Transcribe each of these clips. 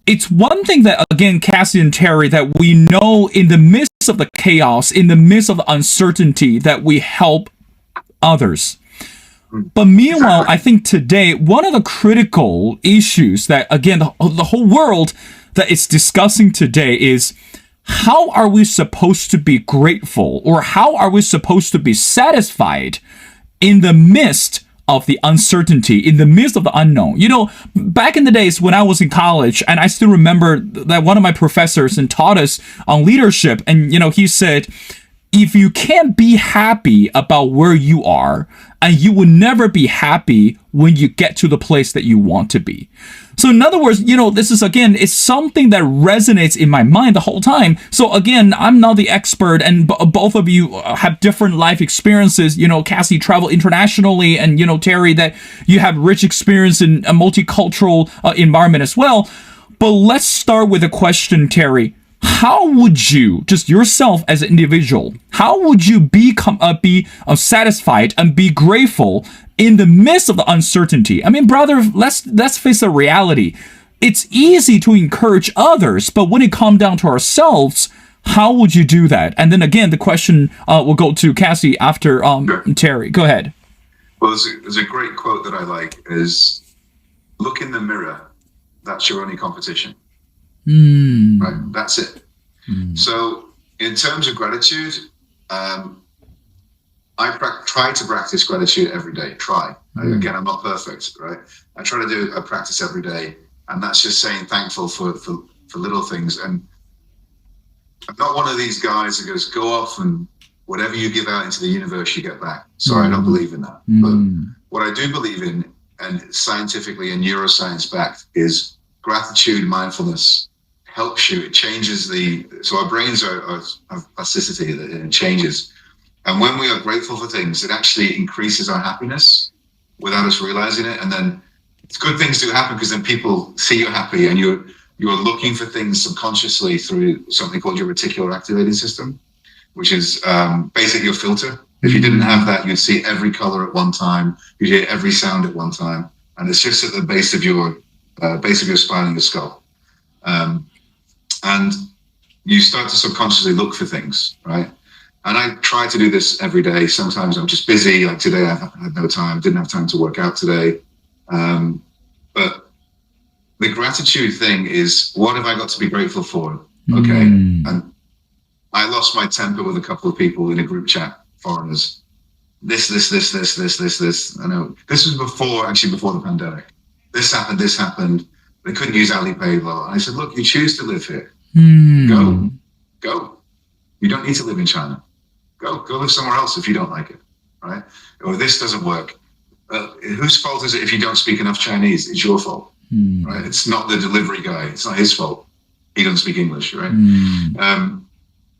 it's one thing that, again, Cassie and Terry, that we know in the midst of the chaos, in the midst of the uncertainty, that we help others. But meanwhile, I think today, one of the critical issues that, again, the whole world that is discussing today is, how are we supposed to be grateful, or how are we supposed to be satisfied in the midst of the uncertainty, in the midst of the unknown? You know, back in the days when I was in college, and I still remember that one of my professors and taught us on leadership, and, you know, he said, if you can't be happy about where you are, and you will never be happy when you get to the place that you want to be. So in other words, you know, this is, again, it's something that resonates in my mind the whole time. So again, I'm not the expert, and both of you have different life experiences. You know, Cassie traveled internationally, and, you know, Terry, that you have rich experience in a multicultural environment as well. But let's start with a question, Terry. How would you, just yourself as an individual, how would you be satisfied and be grateful in the midst of the uncertainty? I mean, brother, let's face the reality. It's easy to encourage others, but when it comes down to ourselves, how would you do that? And then again, the question will go to Cassie after Terry. Go ahead. Well, there's a great quote that I like, is, look in the mirror, that's your only competition. Right, that's it. So in terms of gratitude, I try to practice gratitude every day. Again, I'm not perfect, right? I try to do a practice every day, and that's just saying thankful for little things. And I'm not one of these guys that goes, go off and whatever you give out into the universe, you get back. Sorry, I don't believe in that. But what I do believe in, and scientifically and neuroscience backed, is gratitude, mindfulness helps you. It changes so our brains have plasticity, that it changes. And when we are grateful for things, it actually increases our happiness without us realizing it. And then good things do happen, because then people see you're happy, and you're looking for things subconsciously through something called your reticular activating system, which is basically your filter. If you didn't have that, you'd see every color at one time, you'd hear every sound at one time, and it's just at the base of your spine and your skull. And you start to subconsciously look for things, right? And I try to do this every day. Sometimes I'm just busy, like today I had no time, didn't have time to work out today. But the gratitude thing is, what have I got to be grateful for? Okay. And I lost my temper with a couple of people in a group chat, foreigners. This. I know this was before the pandemic. This happened. They couldn't use Alipay. And I said, look, you choose to live here. Go. You don't need to live in China. Go live somewhere else if you don't like it, right? Or this doesn't work. Whose fault is it if you don't speak enough Chinese? It's your fault, right? It's not the delivery guy. It's not his fault. He doesn't speak English, right?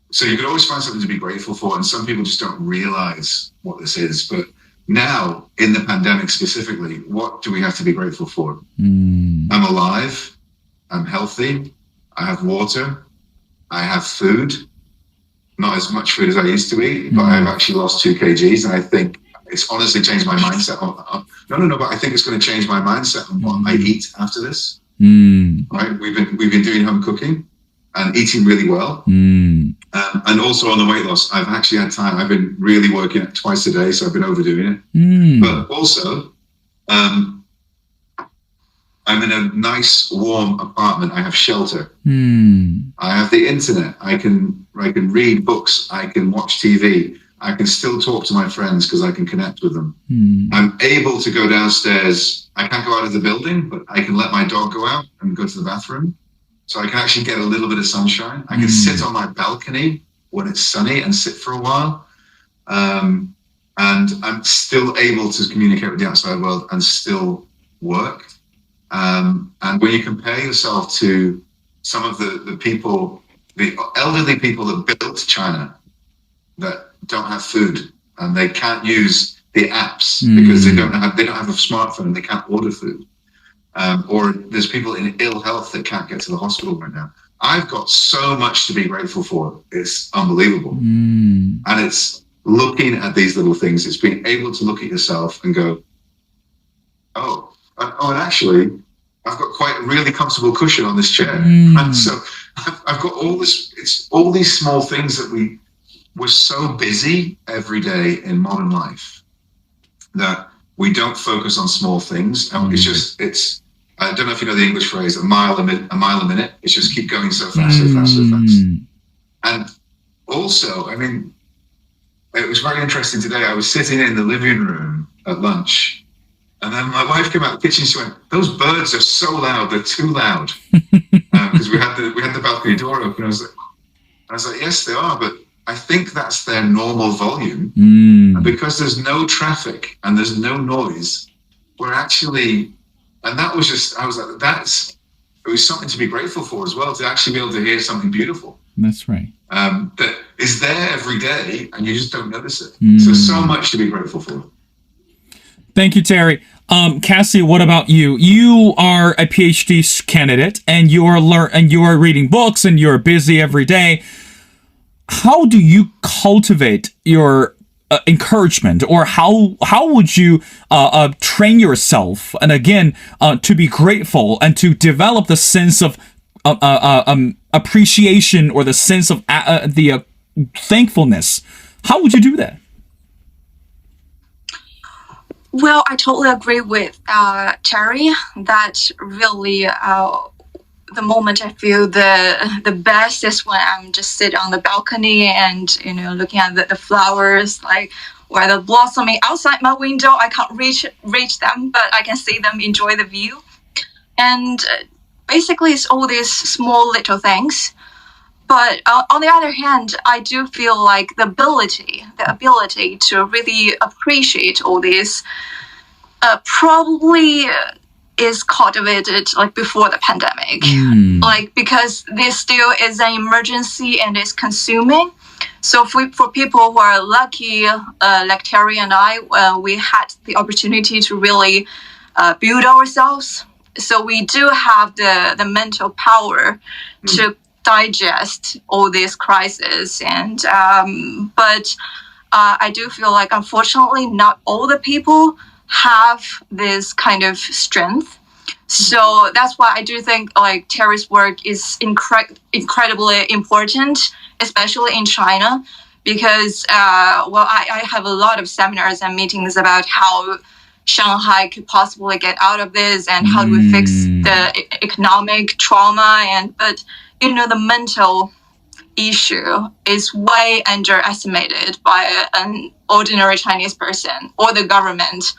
So you could always find something to be grateful for, and some people just don't realize what this is. But now, in the pandemic specifically, what do we have to be grateful for? I'm alive. I'm healthy. I have water. I have food. Not as much food as I used to eat, but I've actually lost 2 kgs, and I think it's honestly changed my mindset. No, but I think it's going to change my mindset on what I eat after this. Right? We've been doing home cooking and eating really well. And also on the weight loss, I've actually had time. I've been really working it twice a day, so I've been overdoing it. But also, I'm in a nice, warm apartment. I have shelter. I have the internet. I can read books. I can watch TV. I can still talk to my friends because I can connect with them. I'm able to go downstairs. I can't go out of the building, but I can let my dog go out and go to the bathroom. So I can actually get a little bit of sunshine. I can sit on my balcony when it's sunny and sit for a while. And I'm still able to communicate with the outside world and still work. And when you compare yourself to some of the people, the elderly people that built China, that don't have food and they can't use the apps because they don't have a smartphone, they can't order food. Or there's people in ill health that can't get to the hospital right now. I've got so much to be grateful for. It's unbelievable. And it's looking at these little things. It's being able to look at yourself and go, and actually, I've got quite a really comfortable cushion on this chair. And so I've got all these small things that we're so busy every day in modern life that we don't focus on small things. And it's I don't know if you know the English phrase, a mile a minute. It's just keep going so fast, so fast, so fast. And also, I mean, it was very interesting today. I was sitting in the living room at lunch, and then my wife came out of the kitchen. She went, "Those birds are so loud. They're too loud." Because we had the balcony door open. I was like, "Yes, they are, but I think that's their normal volume. And because there's no traffic and there's no noise, we're actually." And that was just, I was like, it was something to be grateful for as well, to actually be able to hear something beautiful. That's right. That is there every day, and you just don't notice it. So much to be grateful for. Thank you, Terry. Cassie, what about you? You are a PhD candidate, and you are reading books, and you're busy every day. How do you cultivate your encouragement, or how would you train yourself, and again, to be grateful and to develop the sense of appreciation, or the sense of the thankfulness? How would you do that? Well, I totally agree with Terry that really the moment I feel the best is when I'm just sitting on the balcony and, looking at the flowers, like, or the blossoming outside my window. I can't reach them, but I can see them, enjoy the view. And basically it's all these small little things. But on the other hand, I do feel like the ability to really appreciate all this probably is cultivated like before the pandemic, like, because this still is an emergency and is consuming. So for people who are lucky, like Terry and I, we had the opportunity to really build ourselves. So we do have the mental power to digest all these crises. And but I do feel like, unfortunately, not all the people have this kind of strength. So that's why I do think like Terry's work is incredibly important, especially in China, because I have a lot of seminars and meetings about how Shanghai could possibly get out of this, and how do we fix the economic trauma, but the mental issue is way underestimated by an ordinary Chinese person or the government.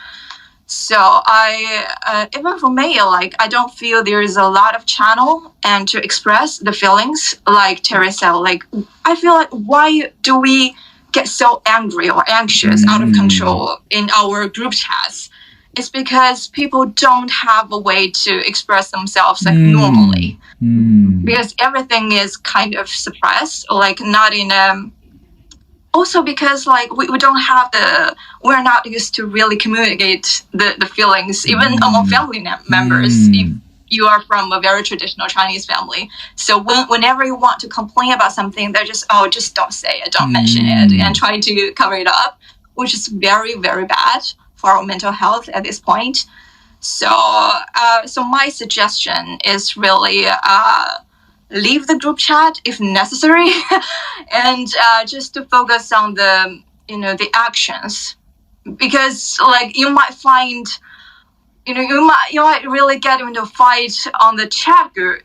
So I even for me, like, I don't feel there is a lot of channel and to express the feelings, like Terry said. Like, I feel like, why do we get so angry or anxious, out of control in our group chats? It's because people don't have a way to express themselves like normally, because everything is kind of suppressed, or like not in a. Also because like we don't have we're not used to really communicate the feelings, even among family members. If you are from a very traditional Chinese family, so whenever you want to complain about something, they're just don't say it, don't mention it, and try to cover it up, which is very, very bad for our mental health at this point. So my suggestion is really leave the group chat if necessary, and just to focus on the actions, because like you might find, you might really get into a fight on the chat group,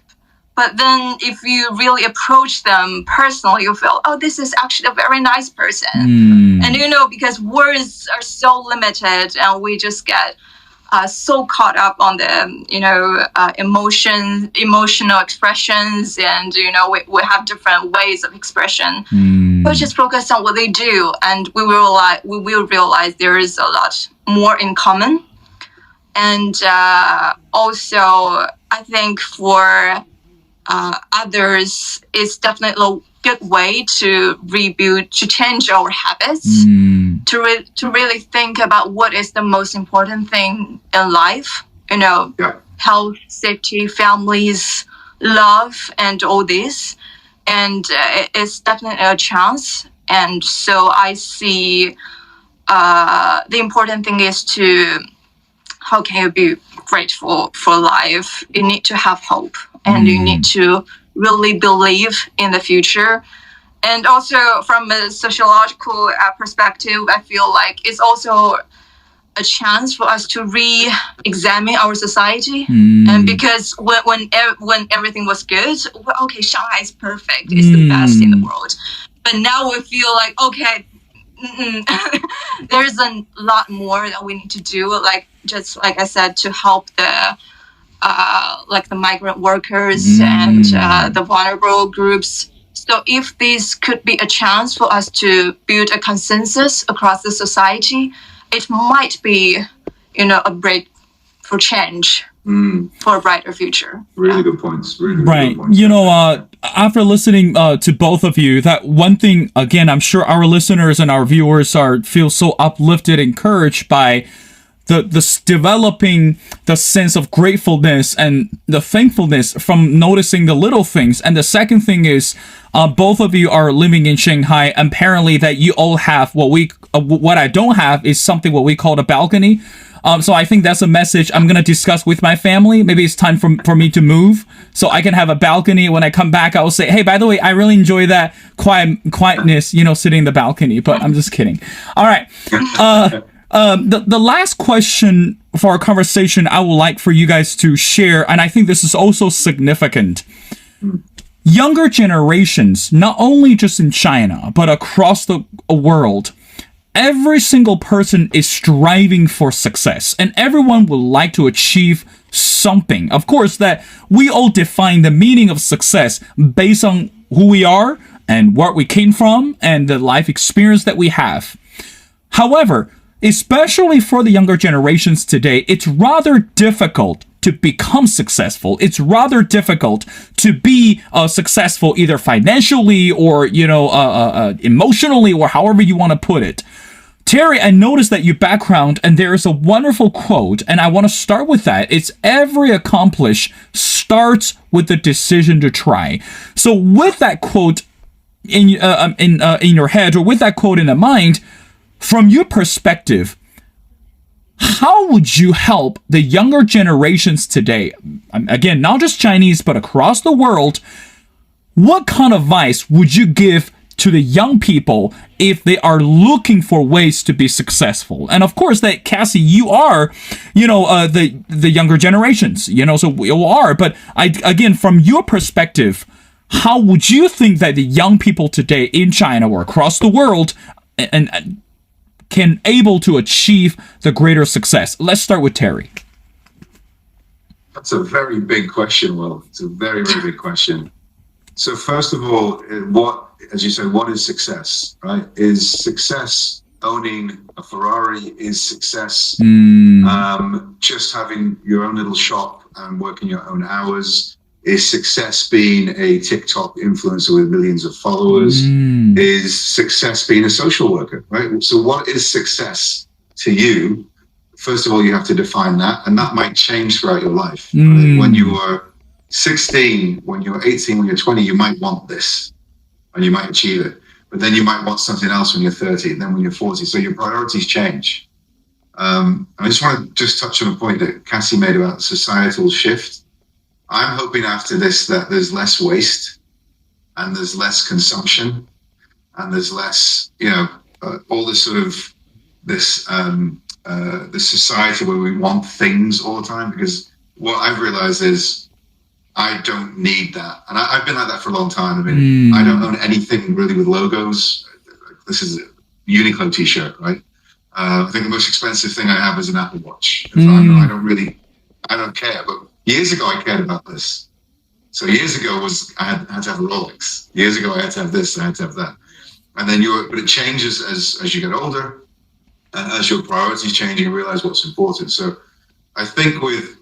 but then if you really approach them personally, you feel, oh, this is actually a very nice person. And because words are so limited, and we just get so caught up on the emotional expressions, and we have different ways of expression, but just focus on what they do, and we will realize there is a lot more in common. And also I think for others, it's definitely a good way to rebuild, to change our habits, to really think about what is the most important thing in life, health, safety, families, love, and all this. And it's definitely a chance. And so I see the important thing is to, how can you be grateful for life. You need to have hope, and you need to really believe in the future. And also from a sociological perspective, I feel like it's also a chance for us to re-examine our society. And because when everything was good, well, okay, Shanghai is perfect, it's the best in the world. But now we feel like, okay, there's a lot more that we need to do, like just like I said, to help the like the migrant workers and the vulnerable groups. So if this could be a chance for us to build a consensus across the society, it might be, a break for change, for a brighter future. Really good points. Really right. Good points. After listening to both of you, that one thing, again, I'm sure our listeners and our viewers feel so uplifted, encouraged by the developing the sense of gratefulness and the thankfulness from noticing the little things. And the second thing is, both of you are living in Shanghai. Apparently, that you all have what I don't have is something what we call a balcony. So I think that's a message I'm gonna discuss with my family. Maybe it's time for me to move so I can have a balcony. When I come back, I'll say, hey, by the way, I really enjoy that quietness, sitting in the balcony. But I'm just kidding. All right. The last question for our conversation I would like for you guys to share, and I think this is also significant. Younger generations, not only just in China, but across the world, every single person is striving for success, and everyone would like to achieve something. Of course, that we all define the meaning of success based on who we are and where we came from and the life experience that we have. However, especially for the younger generations today, it's rather difficult to become successful. It's rather difficult to be successful either financially or, emotionally, or however you want to put it. Terry, I noticed that your background, and there is a wonderful quote, and I want to start with that. It's every accomplish starts with the decision to try. So with that quote in your head, or with that quote in the mind, from your perspective, how would you help the younger generations today? Again, not just Chinese, but across the world. What kind of advice would you give to the young people if they are looking for ways to be successful? And of course, that Cassie, you are, the younger generations, so we all are. But again, from your perspective, how would you think that the young people today in China or across the world and can able to achieve the greater success? Let's start with Terry. That's a very big question, Will. It's a very, very big question. So first of all, as you said, what is success, right? Is success owning a Ferrari? Is success just having your own little shop and working your own hours? Is success being a TikTok influencer with millions of followers? Is success being a social worker, right? So what is success to you? First of all, you have to define that, and that might change throughout your life. Right? When you are 16, when you're 18, when you're 20, you might want this, and you might achieve it. But then you might want something else when you're 30, and then when you're 40. So your priorities change. I just want to touch on a point that Cassie made about societal shift. I'm hoping after this that there's less waste and there's less consumption and there's less, all this sort of this society where we want things all the time. Because what I've realized is I don't need that. And I've been like that for a long time. I mean, I don't own anything really with logos. This is a Uniqlo t-shirt, right? I think the most expensive thing I have is an Apple Watch. I don't care. But years ago, I cared about this. So years ago I had to have a Rolex. Years ago, I had to have this, I had to have that. And then but it changes as you get older, and as your priorities change, you realize what's important. So I think with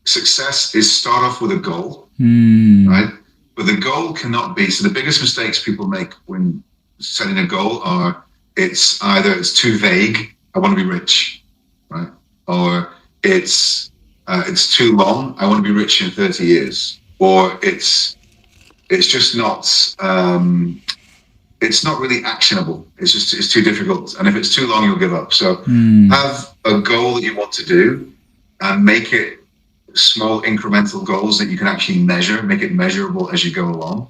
success is start off with a goal, right? But the goal cannot be, so the biggest mistakes people make when setting a goal are, it's too vague, I want to be rich, right? Or it's too long, I want to be rich in 30 years. Or it's just not, it's not really actionable. It's too difficult. And if it's too long, you'll give up. So have a goal that you want to do, and make it small incremental goals that you can actually measure, make it measurable as you go along.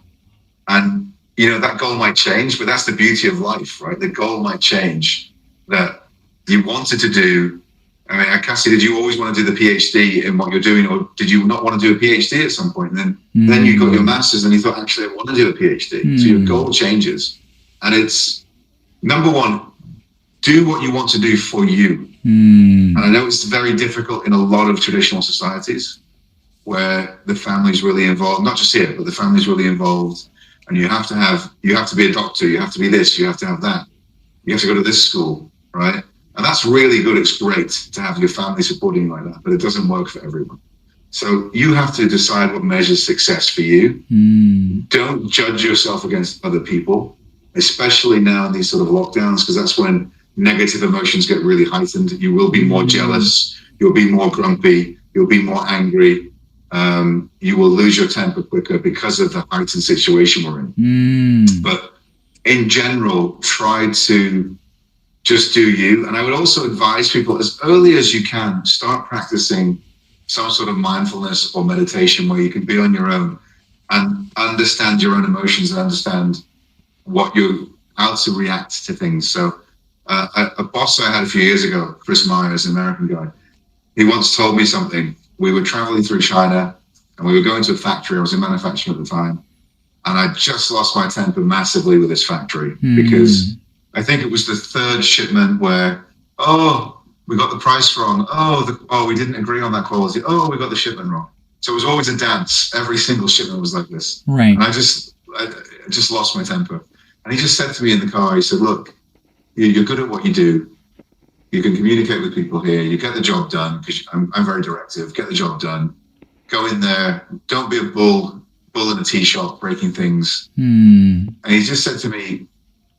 And, that goal might change, but that's the beauty of life, right? The goal might change that you wanted to do. I mean, Cassie, did you always want to do the PhD in what you're doing, or did you not want to do a PhD at some point? And then you got your master's and you thought, actually, I want to do a PhD. So your goal changes. And it's, number one, do what you want to do for you. And I know it's very difficult in a lot of traditional societies where the family's really involved, not just here, but the family's really involved. And you have to be a doctor, you have to be this, you have to have that. You have to go to this school, right? And that's really good. It's great to have your family supporting you like that, but it doesn't work for everyone. So you have to decide what measures success for you. Don't judge yourself against other people, especially now in these sort of lockdowns, because that's when negative emotions get really heightened. You will be more jealous. You'll be more grumpy. You'll be more angry. You will lose your temper quicker because of the heightened situation we're in. But in general, try to just do you. And I would also advise people, as early as you can, start practicing some sort of mindfulness or meditation where you can be on your own and understand your own emotions and understand how to react to things. So a boss I had a few years ago, Chris Myers, an American guy, he once told me something. We were traveling through China and we were going to a factory. I was in manufacturing at the time. And I just lost my temper massively with this factory because I think it was the third shipment where, we got the price wrong. We didn't agree on that quality. We got the shipment wrong. So it was always a dance. Every single shipment was like this. Right. And I just lost my temper. And he just said to me in the car, he said, look, you're good at what you do. You can communicate with people here. You get the job done, because I'm very directive. Get the job done. Go in there. Don't be a bull in a tea shop breaking things. And he just said to me,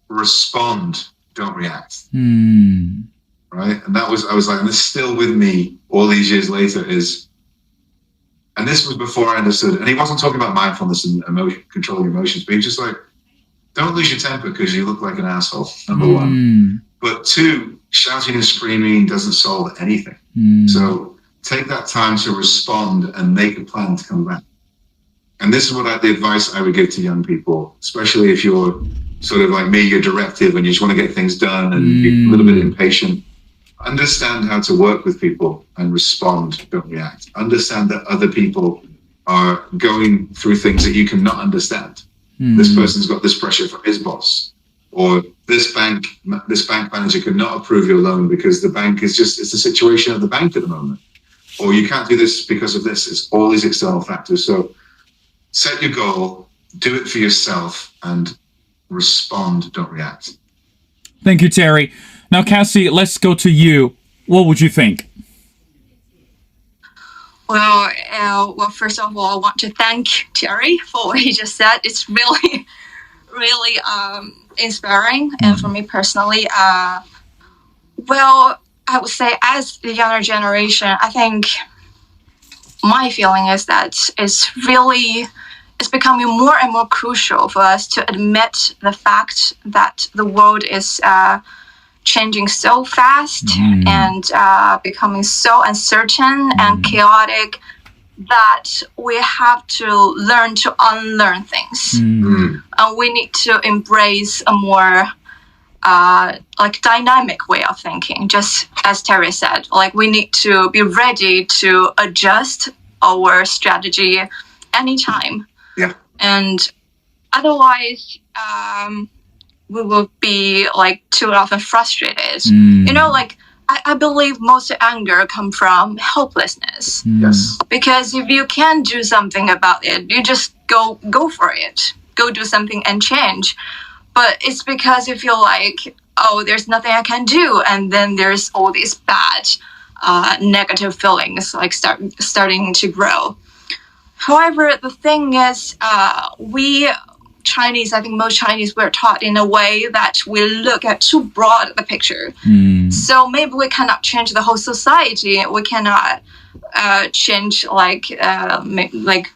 respond, don't react. Right? And I was like, and it's still with me all these years later and this was before I understood. And he wasn't talking about mindfulness and controlling emotions, but he was just like, don't lose your temper because you look like an asshole, number one. But two, shouting and screaming doesn't solve anything. So take that time to respond and make a plan to come back. And this is the advice I would give to young people, especially if you're sort of like me, you're directive and you just want to get things done and you're a little bit impatient. Understand how to work with people and respond, don't react. Understand that other people are going through things that you cannot understand. This person's got this pressure from his boss, or this bank manager could not approve your loan because the bank it's the situation of the bank at the moment, or you can't do this because of this. It's all these external factors. So set your goal, do it for yourself, and respond, don't react. Thank you, Terry. Now, Cassie, let's go to you. What would you think? Well, first of all, I want to thank Terry for what he just said. It's really, really inspiring. And for me personally, I would say as the younger generation, I think my feeling is that it's becoming more and more crucial for us to admit the fact that the world is changing so fast and becoming so uncertain and chaotic that we have to learn to unlearn things. And we need to embrace a more dynamic way of thinking, just as Terry said. Like, we need to be ready to adjust our strategy anytime. Yeah. And otherwise, we will be too often frustrated. I believe most anger comes from helplessness. Yes. Because if you can't do something about it, you just go for it. Go do something and change. But it's because you feel like, there's nothing I can do, and then there's all these bad, negative feelings starting to grow. However, the thing is, we Chinese, I think most Chinese were taught in a way that we look at too broad the picture. So maybe we cannot change the whole society. We cannot change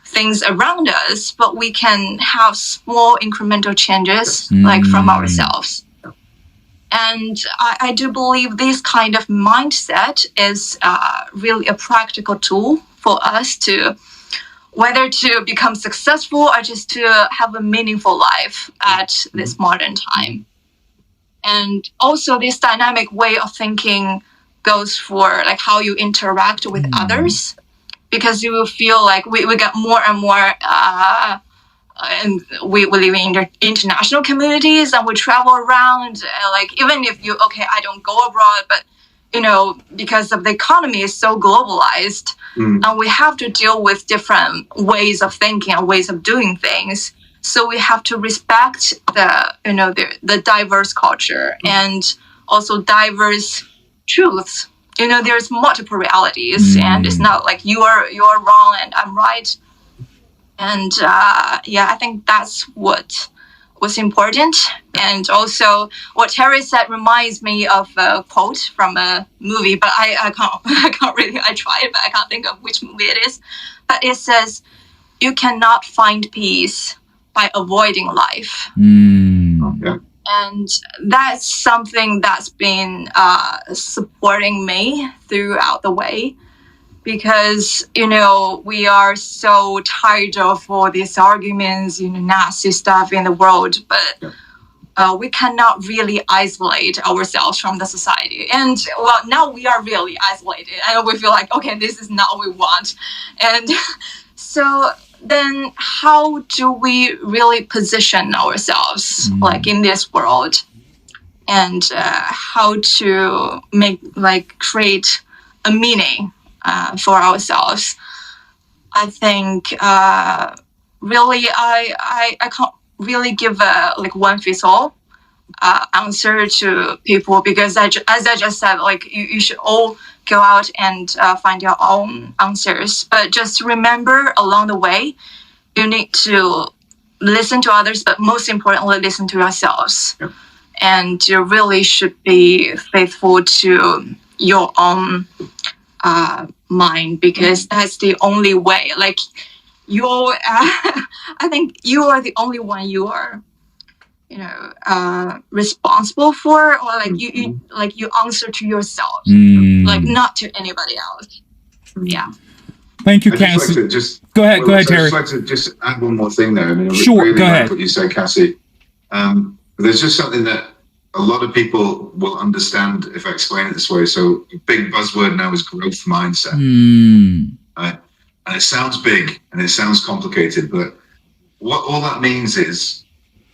things around us, but we can have small incremental changes from ourselves. And I do believe this kind of mindset is really a practical tool for us to, whether to become successful or just to have a meaningful life at this modern time. And also this dynamic way of thinking goes for like how you interact with others, because you will feel like we get more and more and we live in international communities and we travel around, like even if I don't go abroad, but because of the economy is so globalized, and we have to deal with different ways of thinking and ways of doing things. So we have to respect the diverse culture and also diverse truths. There's multiple realities, and it's not like you're wrong and I'm right. And I think that's what was important. And also what Terry said reminds me of a quote from a movie, but I can't really, I tried, but I can't think of which movie it is. But it says, "You cannot find peace by avoiding life." Okay. And that's something that's been supporting me throughout the way. Because, we are so tired of all these arguments, nasty stuff in the world, but we cannot really isolate ourselves from the society. And, well, now we are really isolated. And we feel like, okay, this is not what we want. And so then how do we really position ourselves, like, in this world? And how to create a meaning for ourselves. I think really I can't really give a one fits all answer to people, because as I just said, like you should all go out and find your own answers. But just remember, along the way, you need to listen to others, but most importantly, listen to yourselves. Yep. And you really should be faithful to your own mind, because that's the only way. Like I think you are the only one you are, responsible for, or like you answer to yourself, like not to anybody else. Yeah. Thank you, I'd Cassie. Go ahead, Terry. I'd just like to just add one more thing there. I mean, sure, really go like ahead. what you say, Cassie. There's just something that a lot of people will understand if I explain it this way. So a big buzzword now is growth mindset. Right? And it sounds big and it sounds complicated, but what all that means is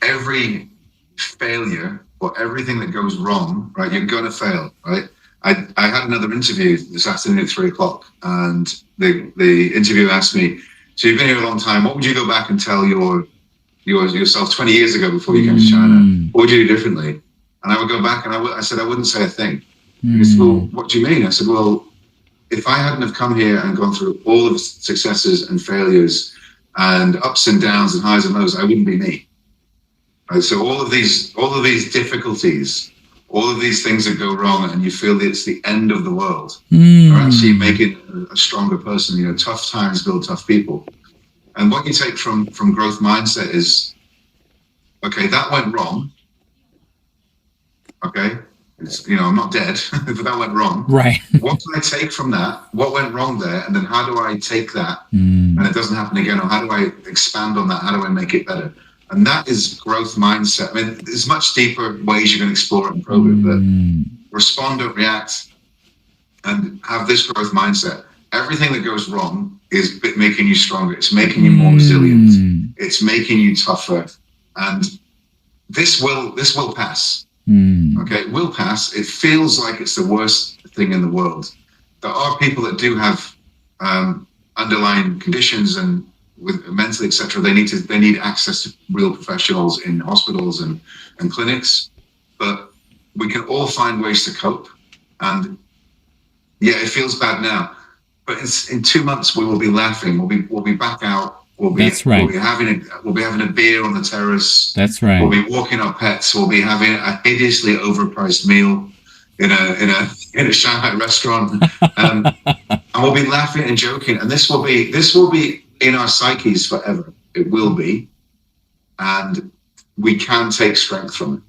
every failure or everything that goes wrong, right? You're going to fail, right? I had another interview this afternoon at 3:00, and the interviewer asked me, "So you've been here a long time. What would you go back and tell yourself 20 years ago before you came to China? What would you do differently?" And I would go back and I said, "I wouldn't say a thing." He said, "Well, what do you mean?" I said, "Well, if I hadn't have come here and gone through all of the successes and failures and ups and downs and highs and lows, I wouldn't be me." Right? So all of these difficulties, all of these things that go wrong and you feel that it's the end of the world, are actually making a stronger person. Tough times build tough people. And what you take from growth mindset is, okay, that went wrong. Okay, I'm not dead, but that went wrong. Right. What can I take from that? What went wrong there? And then how do I take that and it doesn't happen again? Or how do I expand on that? How do I make it better? And that is growth mindset. I mean, there's much deeper ways you can explore it and probe it, but respond, don't react, and have this growth mindset. Everything that goes wrong is making you stronger. It's making you more resilient. It's making you tougher. And this will pass. Okay, it will pass. It feels like it's the worst thing in the world. There are people that do have underlying conditions and with mentally, etc. They need access to real professionals in hospitals and clinics. But we can all find ways to cope. And yeah, it feels bad now, but in 2 months we will be laughing. We'll be back out. That's right. We'll be having a beer on the terrace. That's right. We'll be walking our pets. We'll be having a hideously overpriced meal in a Shanghai restaurant, and we'll be laughing and joking. And this will be in our psyches forever. It will be, and we can take strength from it.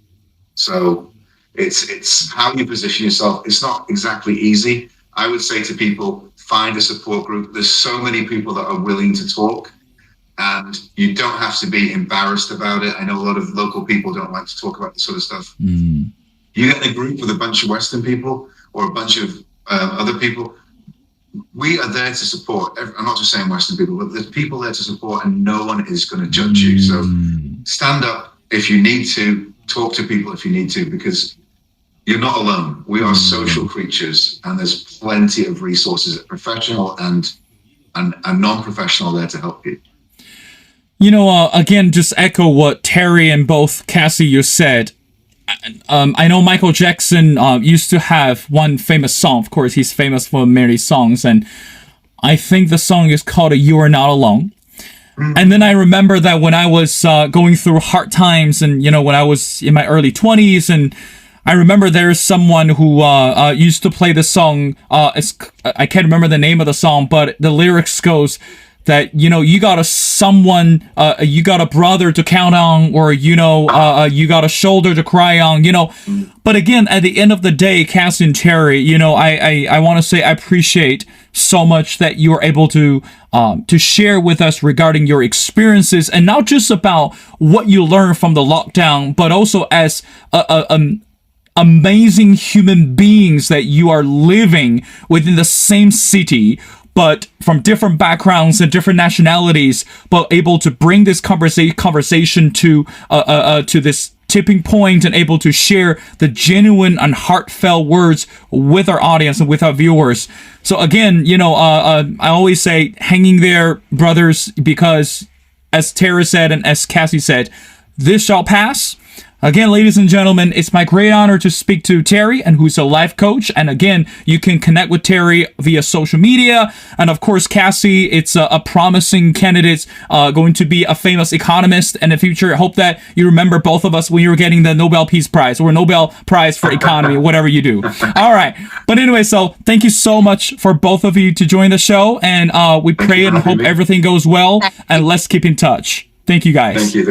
So It's how you position yourself. It's not exactly easy. I would say to people, find a support group. There's so many people that are willing to talk, and you don't have to be embarrassed about it. I know a lot of local people don't like to talk about this sort of stuff. You get in a group with a bunch of Western people or a bunch of other people. We are there to support. I'm not just saying Western people, but there's people there to support, and no one is going to judge you. So stand up if you need to, talk to people if you need to, because you're not alone. We are social creatures, and there's plenty of resources, professional and non-professional, there to help you. You know, again, just echo what Terry and both Cassie you said. I know Michael Jackson used to have one famous song. Of course, he's famous for many songs, and I think the song is called "You Are Not Alone." And then I remember that when I was going through hard times, and you know, when I was in my early 20s, and I remember there's someone who used to play the song. I can't remember the name of the song, but the lyrics goes that, you know, you got you got a brother to count on, or, you know, you got a shoulder to cry on, you know. But again, at the end of the day, Cassie and Terry, you know, I want to say I appreciate so much that you are able to share with us regarding your experiences, and not just about what you learned from the lockdown, but also as amazing human beings that you are living within the same city, but from different backgrounds and different nationalities, but able to bring this conversation to this tipping point, and able to share the genuine and heartfelt words with our audience and with our viewers. So again, you know, I always say, hanging there, brothers, because as Terry said and as Cassie said, this shall pass. Again, ladies and gentlemen, it's my great honor to speak to Terry, and who's a life coach. And again, you can connect with Terry via social media. And of course, Cassie, it's a promising candidate, going to be a famous economist in the future. I hope that you remember both of us when you were getting the Nobel Peace Prize, or Nobel Prize for Economy, whatever you do. All right. But anyway, so thank you so much for both of you to join the show. And we pray and hope everything goes well. And let's keep in touch. Thank you, guys. Thank you.